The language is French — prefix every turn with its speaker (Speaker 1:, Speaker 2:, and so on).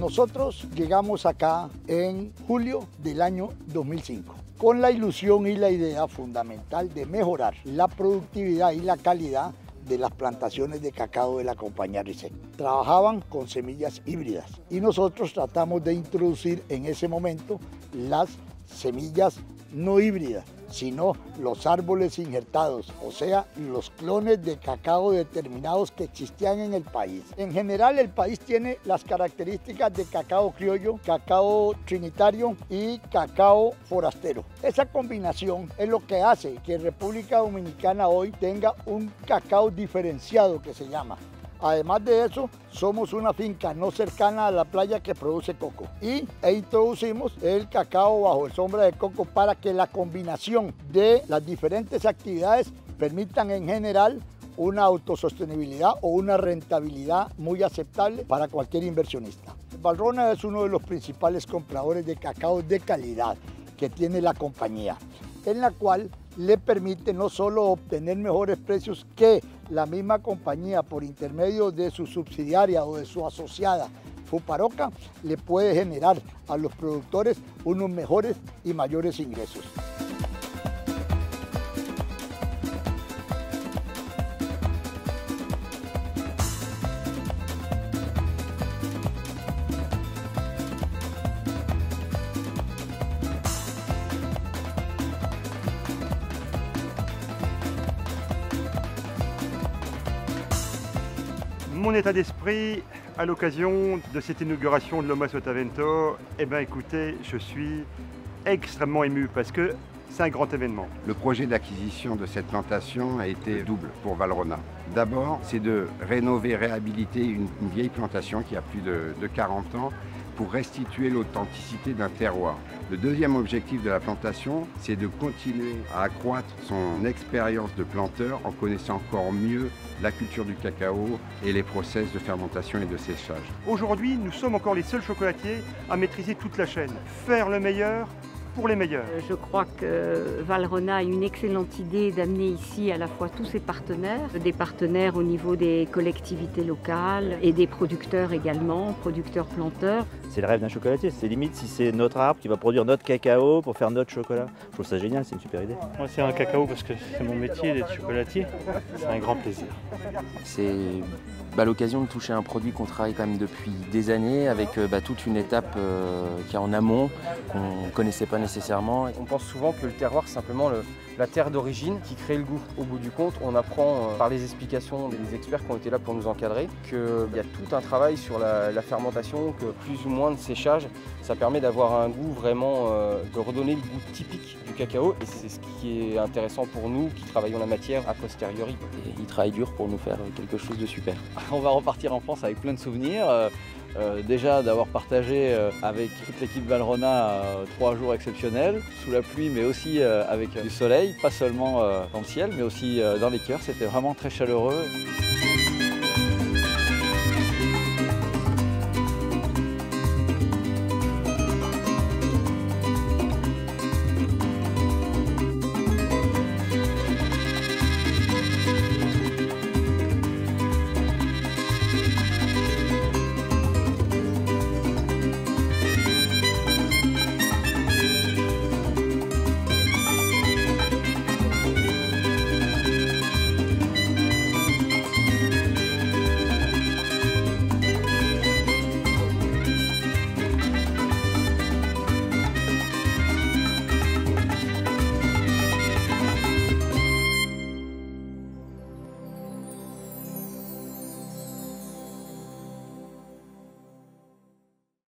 Speaker 1: Nosotros llegamos acá en julio del año 2005 con la ilusión y la idea fundamental de mejorar la productividad y la calidad de las plantaciones de cacao de la compañía Risec. Trabajaban con semillas híbridas y nosotros tratamos de introducir en ese momento las semillas no híbridas, sino los árboles injertados, o sea, los clones de cacao determinados que existían en el país. En general, el país tiene las características de cacao criollo, cacao trinitario y cacao forastero. Esa combinación es lo que hace que República Dominicana hoy tenga un cacao diferenciado que se llama. Además de eso, somos una finca no cercana a la playa que produce coco e introducimos el cacao bajo el sombra de coco para que la combinación de las diferentes actividades permitan en general una autosostenibilidad o una rentabilidad muy aceptable para cualquier inversionista. Valrhona es uno de los principales compradores de cacao de calidad que tiene la compañía, en la cual le permite no solo obtener mejores precios que la misma compañía por intermedio de su subsidiaria o de su asociada Fuparoca, le puede generar a los productores unos mejores y mayores ingresos.
Speaker 2: Mon état d'esprit à l'occasion de cette inauguration de Loma Sotavento, eh bien écoutez, je suis extrêmement ému parce que c'est un grand événement.
Speaker 3: Le projet d'acquisition de cette plantation a été double pour Valrhona. D'abord, c'est de rénover, réhabiliter une vieille plantation qui a plus de 40 ans pour restituer l'authenticité d'un terroir. Le deuxième objectif de la plantation, c'est de continuer à accroître son expérience de planteur en connaissant encore mieux la culture du cacao et les process de fermentation et de séchage.
Speaker 2: Aujourd'hui, nous sommes encore les seuls chocolatiers à maîtriser toute la chaîne. Faire le meilleur pour les meilleurs.
Speaker 4: Je crois que Valrhona a une excellente idée d'amener ici à la fois tous ses partenaires, des partenaires au niveau des collectivités locales et des producteurs également, producteurs-planteurs.
Speaker 5: C'est le rêve d'un chocolatier, c'est limite si c'est notre arbre qui va produire notre cacao pour faire notre chocolat. Je trouve ça génial, c'est une super idée.
Speaker 6: Moi c'est un cacao parce que c'est mon métier d'être chocolatier, c'est un grand plaisir.
Speaker 7: C'est l'occasion de toucher un produit qu'on travaille quand même depuis des années avec toute une étape qui est en amont, qu'on ne connaissait pas nécessairement.
Speaker 8: On pense souvent que le terroir c'est simplement la terre d'origine qui crée le goût. Au bout du compte, on apprend par les explications des experts qui ont été là pour nous encadrer qu'il y a tout un travail sur la fermentation, que plus ou moins de séchage, ça permet d'avoir un goût vraiment, de redonner le goût typique du cacao. Et c'est ce qui est intéressant pour nous qui travaillons la matière a posteriori.
Speaker 7: Et ils travaillent dur pour nous faire quelque chose de super.
Speaker 9: On va repartir en France avec plein de souvenirs. Déjà d'avoir partagé avec toute l'équipe Valrhona 3 jours exceptionnels, sous la pluie mais aussi avec du soleil, pas seulement dans le ciel mais aussi dans les cœurs, c'était vraiment très chaleureux.